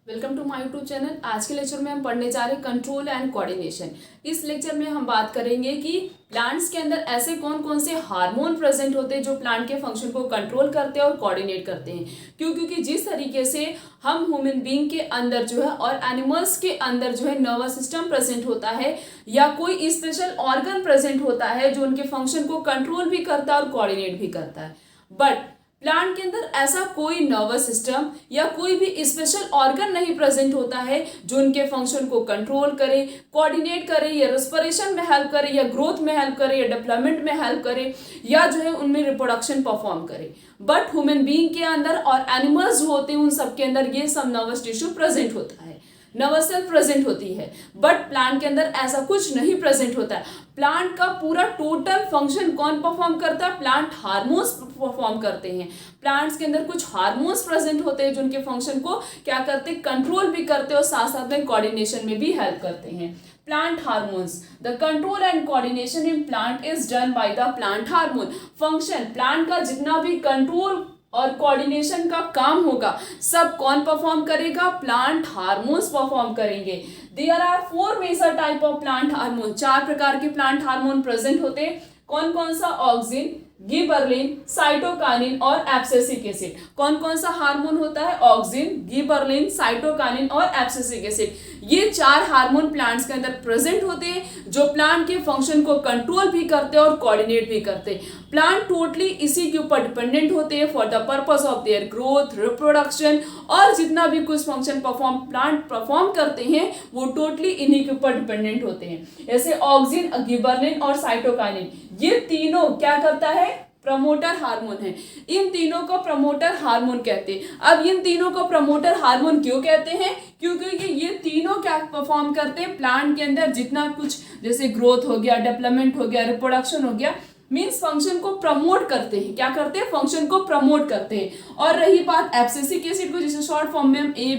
Welcome to my YouTube channel. आज के lecture में हम पढ़ने जा रहे हैं कंट्रोल एंड कोऑर्डिनेशन। इस लेक्चर में हम बात करेंगे कि प्लांट्स के अंदर ऐसे कौन कौन से हार्मोन प्रेजेंट होते हैं जो प्लांट के फंक्शन को कंट्रोल करते हैं और कोऑर्डिनेट करते हैं। क्योंकि जिस तरीके से हम ह्यूमन बीइंग के अंदर जो है और एनिमल्स के अंदर जो है नर्वस सिस्टम प्रेजेंट होता है या कोई स्पेशल ऑर्गन प्रेजेंट होता है जो उनके फंक्शन को कंट्रोल भी करता है और कोऑर्डिनेट भी करता है, बट प्लांट के अंदर ऐसा कोई नर्वस सिस्टम या कोई भी स्पेशल ऑर्गन नहीं प्रेजेंट होता है जो उनके फंक्शन को कंट्रोल करे, कोऑर्डिनेट करे, या रेस्पिरेशन में हेल्प करे, या ग्रोथ में हेल्प करे, या डेवलपमेंट में हेल्प करे, या जो है उनमें रिप्रोडक्शन परफॉर्म करे। बट ह्यूमन बीइंग के अंदर और एनिमल्स जो होते हैं उन सबके अंदर ये सब नर्वस टिश्यू प्रेजेंट होता है, नर्वस सेल प्रेजेंट होती है। बट प्लांट के अंदर ऐसा कुछ नहीं प्रेजेंट होता है। प्लांट का पूरा टोटल फंक्शन कौन परफॉर्म करता है? प्लांट हार्मोन्स परफॉर्म करते हैं। प्लांट्स के अंदर कुछ हार्मोन्स प्रेजेंट होते हैं जो उनके फंक्शन को क्या करते हैं? कंट्रोल भी करते हैं और साथ साथ में कोऑर्डिनेशन में भी हेल्प करते हैं। Plant hormones, the control and coordination in plant is done by the plant hormone. Function plant का जितना भी कंट्रोल और कोऑर्डिनेशन का काम होगा सब कौन परफॉर्म करेगा? प्लांट हार्मोन्स परफॉर्म करेंगे। There are 4 major type of plant hormone. 4 प्रकार के प्लांट हार्मोन प्रेजेंट होते हैं। कौन कौन सा? ऑक्सिन, गिबरलिन, साइटोकाइनिन और एब्सिसिक एसिड। कौन कौन सा हार्मोन होता है? ऑक्सिन, गिबरलिन, साइटोकाइनिन और एब्सिसिक एसिड। ये 4 हार्मोन प्लांट्स के अंदर प्रेजेंट होते हैं जो प्लांट के फंक्शन को कंट्रोल भी करते हैं और कोऑर्डिनेट भी करते हैं। प्लांट टोटली इसी के ऊपर डिपेंडेंट होते हैं for the purpose of their growth, reproduction, और जितना भी कुछ फंक्शन प्लांट परफॉर्म करते हैं वो टोटली इन्हीं के ऊपर डिपेंडेंट होते हैं। जैसे ऑक्सिन, गिबरलिन और साइटोकाइनिन, ये तीनों क्या करता है? प्रमोटर हार्मोन है। इन तीनों को प्रमोटर हार्मोन कहते हैं। अब इन तीनों को प्रमोटर हार्मोन क्यों कहते हैं? क्योंकि ये तीनों क्या परफॉर्म करते हैं? प्लांट के अंदर जितना कुछ जैसे ग्रोथ हो गया, डेवलपमेंट हो गया, रिप्रोडक्शन हो गया, मीन्स फंक्शन को प्रमोट करते हैं। क्या करते हैं? फंक्शन को प्रमोट करते हैं। और रही बात एब्सिसिक एसिड को, जिसे शॉर्ट फॉर्म में हम ए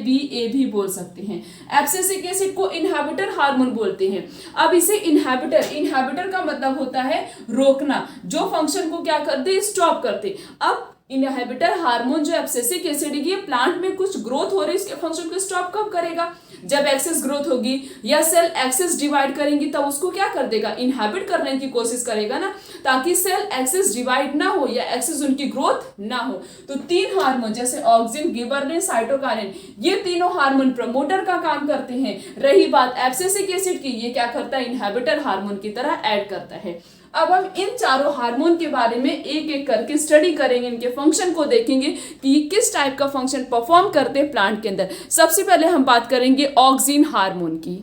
भी बोल सकते हैं। एब्सिसिक एसिड को इनहिबिटर हार्मोन बोलते हैं। अब इसे इनहिबिटर का मतलब होता है रोकना, जो फंक्शन को क्या करते हैं? स्टॉप करते। अब इनहिबिटर हार्मोन जो एब्सिसिक एसिड है, प्लांट में कुछ ग्रोथ हो रही है, इसके फंक्शन को स्टॉप कब करेगा? जब एक्सेस ग्रोथ होगी या सेल एक्सेस डिवाइड करेंगी तब उसको क्या कर देगा? इनहिबिट करने की कोशिश करेगा ना, ताकि सेल एक्सेस डिवाइड ना हो या एक्सेस उनकी ग्रोथ ना हो। तो 3 हार्मोन जैसे ऑक्सिन, गिबरलिन, साइटोकाइनिन, ये तीनों हार्मोन प्रमोटर का काम करते हैं। रही बात एब्सिसिक एसिड की, ये क्या करता है? इनहिबिटर हार्मोन की तरह ऐड करता है। अब हम इन चारों हार्मोन के बारे में एक एक करके स्टडी करेंगे, इनके फंक्शन को देखेंगे कि ये किस टाइप का फंक्शन परफॉर्म करते हैं प्लांट के अंदर। सबसे पहले हम बात करेंगे ऑक्सिन हार्मोन की।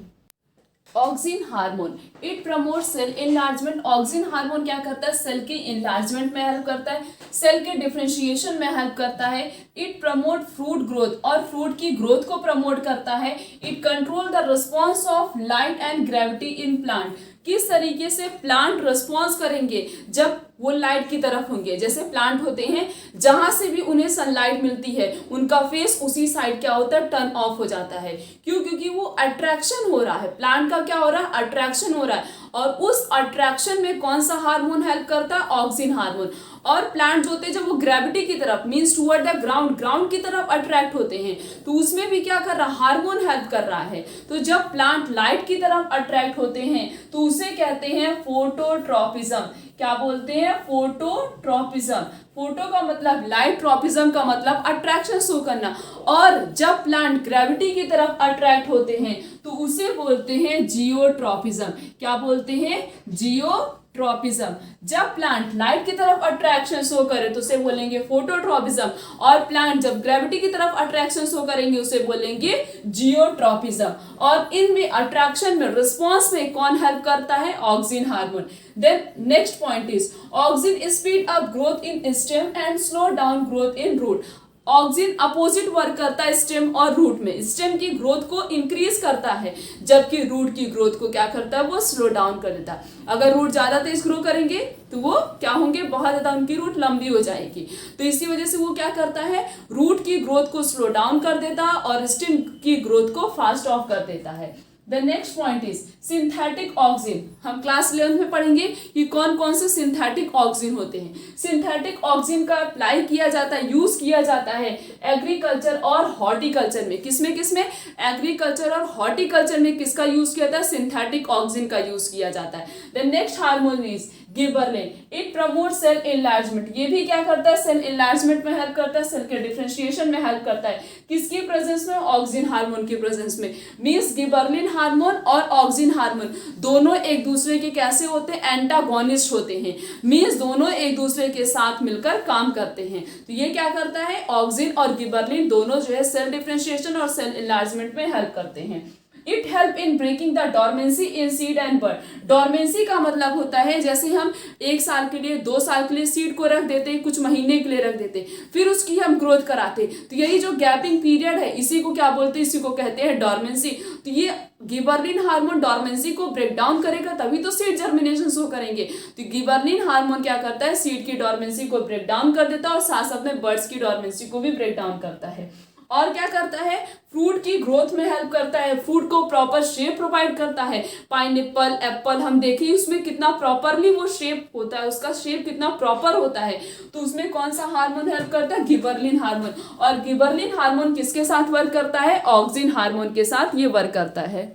Auxin hormone, it promote cell enlargement. Auxin hormone क्या करता है? सेल के इनलार्जमेंट में हेल्प करता है, सेल के डिफरेंशिएशन में हेल्प करता है। इट प्रमोट फ्रूट ग्रोथ, और फ्रूट की ग्रोथ को प्रमोट करता है। It control the response of light and gravity in plant. किस तरीके से प्लांट रिस्पॉन्स करेंगे जब वो लाइट की तरफ होंगे? जैसे प्लांट होते हैं, जहां से भी उन्हें सनलाइट मिलती है उनका फेस उसी साइड क्या होता है? टर्न ऑफ हो जाता है। क्यों? क्योंकि वो अट्रैक्शन हो रहा है, प्लांट का क्या हो रहा है? अट्रैक्शन हो रहा है। और उस अट्रैक्शन में कौन सा हार्मोन हेल्प करता है? Auxin hormone. और प्लांट होते हैं जब वो ग्रेविटी की तरफ, मीन्स टुवर्ड द ग्राउंड की तरफ अट्रैक्ट होते हैं, तो उसमें भी क्या कर रहा है? हार्मोन हेल्प कर रहा है। तो जब प्लांट लाइट की तरफ अट्रैक्ट होते हैं तो उसे कहते हैं फोटोट्रॉपिज्म। क्या बोलते हैं? फोटोट्रॉपिज्म। फोटो का मतलब लाइट, ट्रॉपिज्म का मतलब अट्रैक्शन शो करना। और जब प्लांट ग्रेविटी की तरफ अट्रैक्ट होते हैं तो उसे बोलते हैं जियोट्रॉपिज्म। क्या बोलते हैं? जियोट्रॉपिज्म। जब प्लांट लाइट की तरफ अट्रैक्शन शो करे तो उसे बोलेंगे फोटोट्रॉपिज्म, और प्लांट जब ग्रेविटी की तरफ अट्रैक्शन शो करेंगे उसे बोलेंगे जियोट्रॉपिज्म। और इनमें अट्रैक्शन में, रिस्पॉन्स में कौन हेल्प करता है? Auxin hormone. Then next point is auxin speed up growth in stem and slow down growth in root. Auxin opposite work करता है स्टेम और रूट में। स्टेम की ग्रोथ को इंक्रीज करता है, जबकि रूट की ग्रोथ को क्या करता है? वो स्लो डाउन कर देता है। अगर रूट ज्यादा तेज ग्रो करेंगे तो वो क्या होंगे? बहुत ज्यादा उनकी रूट लंबी हो जाएगी। तो इसी वजह से वो क्या करता है? रूट की ग्रोथ को स्लो डाउन कर देता है और स्टेम की ग्रोथ को फास्ट ऑफ कर देता है। The next point is synthetic auxin. हम क्लास 11 में पढ़ेंगे कि कौन कौन से सिंथेटिक ऑक्सिन होते हैं। सिंथेटिक ऑक्सिन का अप्लाई किया जाता है, यूज किया जाता है एग्रीकल्चर और हॉर्टिकल्चर में। किसमें एग्रीकल्चर और हॉर्टिकल्चर में किसका यूज किया जाता है? सिंथेटिक ऑक्सिन का यूज किया जाता है। The next hormone is gibberellin. It promote cell enlargement. ये भी क्या करता है? सेल इनलार्जमेंट में हेल्प करता है, सेल के डिफरेंशिएशन में हेल्प करता है। किसकी प्रेजेंस में? ऑक्सिन हार्मोन की प्रेजेंस में। मींस गिबरेलिन हार्मोन और ऑक्सिन हार्मोन दोनों एक दूसरे के कैसे होते हैं? एंटागोनिस्ट होते हैं। मींस दोनों एक दूसरे के साथ मिलकर काम करते हैं। तो ये क्या करता है? ऑक्सिन और गिबरेलिन दोनों जो है सेल डिफरेंशिएशन और सेल इनलार्जमेंट में हेल्प करते हैं। It help in breaking the dormancy in seed and bird. Dormancy का मतलब होता है जैसे हम 1 साल के लिए 2 साल के लिए सीड को रख देते हैं, कुछ महीने के लिए रख देते हैं, फिर उसकी हम ग्रोथ कराते, तो यही जो गैपिंग पीरियड है इसी को क्या बोलते हैं? इसी को कहते हैं डॉर्मेंसी। तो ये गिबरेलिन हार्मोन डॉर्मेंसी को ब्रेक डाउन करेगा तभी तो सीड जर्मिनेशन शो करेंगे। तो गिबरेलिन हार्मोन क्या करता है? सीड की डॉर्मेंसी को ब्रेक डाउन कर देता है और साथ साथ में बर्ड्स की डॉर्मेंसी को भी ब्रेक डाउन करता है। और क्या करता है? फ्रूट की ग्रोथ में हेल्प करता है, फ्रूट को प्रॉपर शेप प्रोवाइड करता है। पाइनएप्पल, एप्पल हम देखिए उसमें कितना प्रॉपरली वो शेप होता है, उसका शेप कितना प्रॉपर होता है। तो उसमें कौन सा हार्मोन हेल्प करता है? Gibberellin hormone. और गिबरेलिन हार्मोन किसके साथ वर्क करता है? ऑक्सिन हार्मोन के साथ ये वर्क करता है।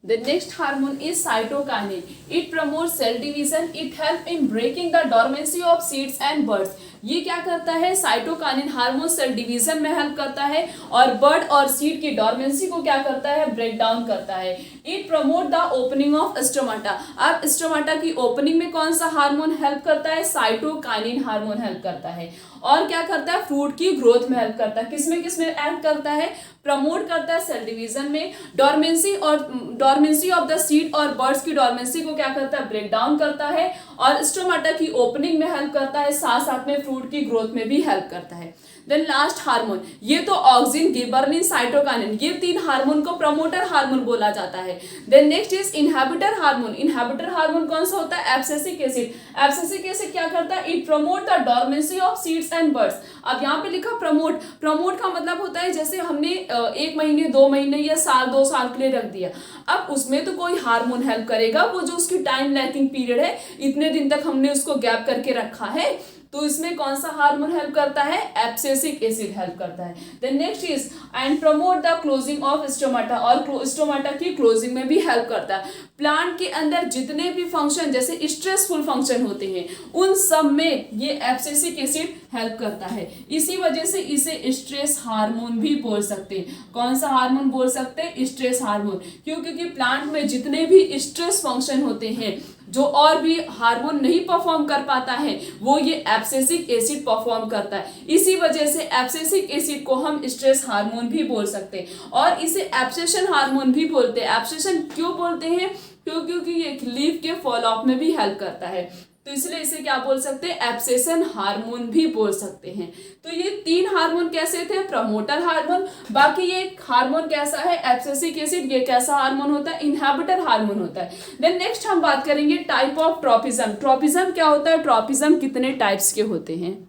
The next hormone is cytokinin. It promotes cell division. It helps in breaking the dormancy of seeds and buds. ये क्या करता है? साइटोकाइनिन हार्मोन सेल डिवीजन में हेल्प करता है और बर्ड और सीड की डॉर्मेंसी को क्या करता है? ब्रेक डाउन करता है। It promote the opening of stomata. अब स्टोमाटा की ओपनिंग में कौन सा हार्मोन हेल्प करता है? साइटोकाइनिन हार्मोन हेल्प करता है। और क्या करता है? फ्रूट की ग्रोथ में हेल्प करता है। किसमें एक्ट करता है? प्रमोट करता है सेल डिवीजन में। डॉर्मेंसी ऑफ द सीड और बर्ड्स की डॉर्मेंसी को क्या करता है? ब्रेक डाउन करता है। और स्टोमाटा की ओपनिंग में हेल्प करता है, साथ साथ में फ्रूट की ग्रोथ में भी हेल्प करता है। देन लास्ट हार्मोन, ये तो ऑक्सिन, गिबरेलिन, साइटोकाइनिन, ये 3 हार्मोन को प्रमोटर हार्मोन बोला जाता है। Then next is inhibitor hormone. Inhibitor hormone कौन सा होता है? Abscisic acid. एब्सिसिक एसिड क्या करता है? It promote the dormancy of seeds and birds. अब यहाँ पे लिखा प्रमोट। प्रमोट का मतलब होता है जैसे हमने 1 महीने 2 महीने या साल 2 साल के लिए रख दिया, अब उसमें तो कोई हार्मोन हेल्प करेगा, वो जो उसकी टाइम लैकिंग पीरियड है, इतने दिन तक हमने उसको गैप करके रखा है, तो इसमें कौन सा हार्मोन हेल्प करता है? एब्सिसिक एसिड हेल्प करता है। Then next is and promote the closing of stomata. और स्टोमाटा की क्लोजिंग में भी हेल्प करता है। प्लांट के अंदर जितने भी फंक्शन जैसे स्ट्रेसफुल फंक्शन होते हैं उन सब में ये एब्सिसिक एसिड हेल्प करता है। इसी वजह से इसे स्ट्रेस हार्मोन भी बोल सकते हैं। कौन सा हार्मोन बोल सकते हैं? Stress hormone. क्यों? क्योंकि प्लांट में जितने भी स्ट्रेस फंक्शन होते हैं जो और भी हार्मोन नहीं परफॉर्म कर पाता है वो ये एब्सिसिक एसिड परफॉर्म करता है। इसी वजह से एब्सिसिक एसिड को हम स्ट्रेस हार्मोन भी बोल सकते हैं और इसे एब्सेशन हार्मोन भी बोलते हैं। एब्सेशन क्यों बोलते हैं? क्योंकि ये लीफ के फॉल ऑफ में भी हेल्प करता है, तो इसलिए इसे क्या बोल सकते हैं? एब्सेशन हार्मोन भी बोल सकते हैं। तो ये 3 हार्मोन कैसे थे? Promoter hormone. बाकी ये हार्मोन कैसा है? Abscisic acid. ये कैसा हार्मोन होता है? इनहिबिटर हार्मोन होता है। देन नेक्स्ट हम बात करेंगे टाइप ऑफ ट्रॉपिज्म। ट्रॉपिज्म क्या होता है? ट्रॉपिज्म कितने टाइप्स के होते हैं?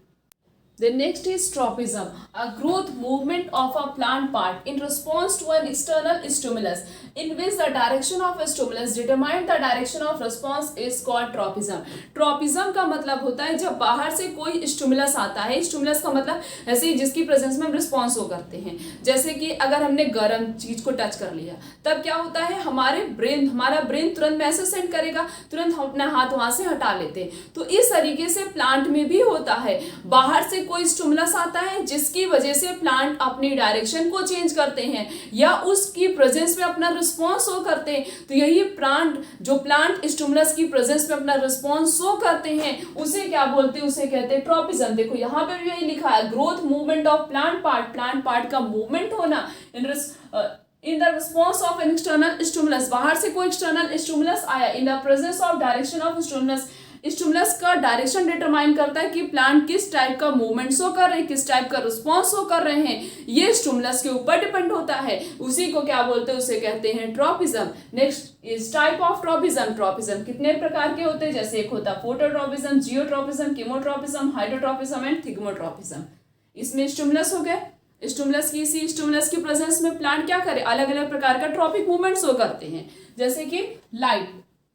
The next is tropism, a growth movement of a plant part in response to an external stimulus, in which the direction of a stimulus determine the direction of response is called tropism. Tropism का मतलब होता है जब बाहर से कोई stimulus आता है। स्टिमुलस का मतलब ऐसे जिसकी प्रेजेंस में हम रिस्पॉन्स हो करते हैं। जैसे कि अगर हमने गर्म चीज को टच कर लिया तब क्या होता है? हमारा ब्रेन तुरंत मैसेज सेंड करेगा, तुरंत हम अपना हाथ वहां से हटा लेते हैं। तो इस तरीके से प्लांट में भी होता है। बाहर से कोई स्टिमुलस आता है जिसकी वजह से प्लांट अपनी डायरेक्शन को चेंज करते हैं या उसकी प्रेजेंस में अपना रिस्पॉन्स शो करते हैं। तो यही प्लांट स्टिमुलस की प्रेजेंस में अपना रिस्पॉन्स शो करते हैं उसे क्या बोलते हैं? उसे कहते हैं ट्रॉपिज्म। देखो यहाँ पे भी यही लिखा है, growth movement of plant part का मूवमेंट होना in the response of an external stimulus. बाहर से कोई एक्सटर्नल स्टिमुलस आया, in the presence of direction of stimulus. Stimulus का डायरेक्शन डिटरमाइन करता है कि प्लांट किस टाइप का मूवमेंट शो कर रहे हैं, किस टाइप का रिस्पॉन्स शो कर रहे हैं, ये स्टिमुलस के ऊपर डिपेंड होता है। उसी को क्या बोलते हैं? उसे कहते हैं tropism. Next is type of tropism. Tropism कितने प्रकार के होते हैं? जैसे एक होता है phototropism, geotropism, chemotropism, hydrotropism and thigmotropism. इसमें स्टिमुलस हो गए स्टिमुलस की इसी स्टिमुलस की प्रेजेंस में प्लांट क्या करे, अलग अलग प्रकार का ट्रॉपिक मूवमेंट शो करते हैं। जैसे कि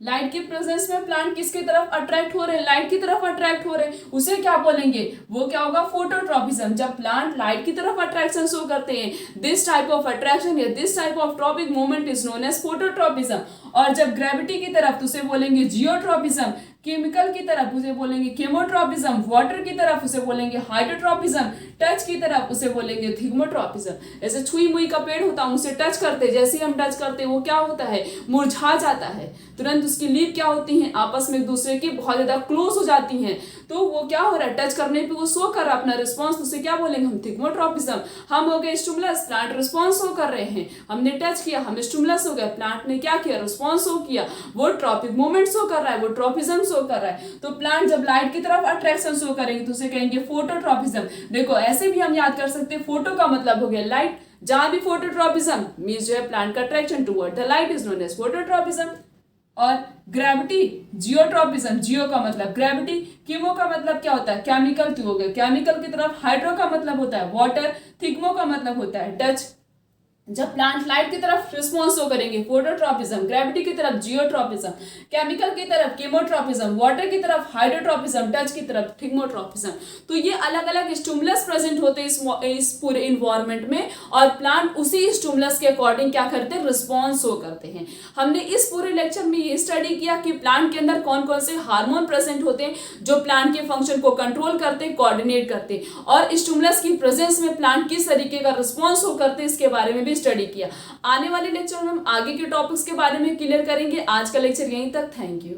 लाइट की प्रेजेंस में प्लांट किसकी तरफ अट्रैक्ट हो रहे हैं, लाइट की तरफ अट्रैक्ट हो रहे हैं, उसे क्या बोलेंगे, वो क्या होगा, फोटोट्रॉपिज्म। जब प्लांट लाइट की तरफ अट्रैक्शन शो करते हैं, दिस टाइप ऑफ अट्रैक्शन या this type of tropic movement is known as phototropism. और जब ग्रेविटी की तरफ तो उसे बोलेंगे जियोट्रॉपिज्म, केमिकल की तरफ उसे बोलेंगे केमोट्रॉपिज्म, वाटर की तरफ उसे बोलेंगे हाइड्रोट्रॉपिज्म, टच की तरफ उसे बोलेंगे थिग्मोट्रॉपिज्म। जैसे छुई मुई का पेड़ होता है, उसे टच करते, जैसे ही हम टच करते हैं वो क्या होता है, मुरझा जाता है, तुरंत उसकी लीफ क्या होती हैं, आपस में एक दूसरे की बहुत ज्यादा क्लोज हो जाती हैं, तो वो क्या हो रहा है, टच करने पे वो शो कर रहा है अपना रिस्पॉन्स, उसे क्या बोलेंगे हम, थिग्मोट्रॉपिज्म। हम हो गए स्टिमुलस, प्लांट रिस्पॉन्स शो कर रहे हैं, हमने टच किया, हम स्टिमुलस हो गए, प्लांट ने क्या किया, रिस्पॉन्स शो किया, वो ट्रॉपिक मूवमेंट शो कर रहा है, वो ट्रॉपिज्म शो कर रहा है। तो प्लांट जब लाइट की तरफ अट्रैक्शन शो करेंगे तो उसे कहेंगे फोटोट्रॉपिज्म। देखो ऐसे भी हम याद कर सकते हैं, फोटो का मतलब हो गया लाइट, जहां भी फोटोट्रॉपिज्म मींस जो है प्लांट का attraction toward the light is known as phototropism. और ग्रेविटी जियोट्रॉपिज्म, जियो का मतलब ग्रेविटी, कीमो का मतलब क्या होता है, केमिकल, तो हो गया केमिकल की तरफ, हाइड्रो का मतलब होता है वाटर, थिग्मो का मतलब होता है टच। जब प्लांट लाइट की तरफ रिस्पॉन्स शो करेंगे फोटोट्रॉपिज्म, ग्रेविटी की तरफ जियोट्रॉपिज्म, केमिकल की तरफ केमोट्रॉपिज्म, वाटर की तरफ हाइड्रोट्रॉपिज्म, टच की तरफ थिग्मोट्रॉपिज्म। तो ये अलग अलग स्टिमुलस प्रेजेंट होते हैं इस पूरे इन्वायरमेंट में, और प्लांट उसी स्टिमुलस के अकॉर्डिंग क्या करते हैं, रिस्पॉन्स शो करते हैं। हमने इस पूरे लेक्चर में ये स्टडी किया कि प्लांट के अंदर कौन कौन से हार्मोन प्रेजेंट होते हैं जो प्लांट के फंक्शन को कंट्रोल करते हैं, कोऑर्डिनेट करते हैं, और स्टिमुलस की प्रेजेंस में प्लांट किस तरीके का रिस्पॉन्स शो करते हैं इसके बारे में भी स्टडी किया। आने वाले लेक्चर में हम आगे के टॉपिक्स के बारे में क्लियर करेंगे। आज का लेक्चर यहीं तक, थैंक यू।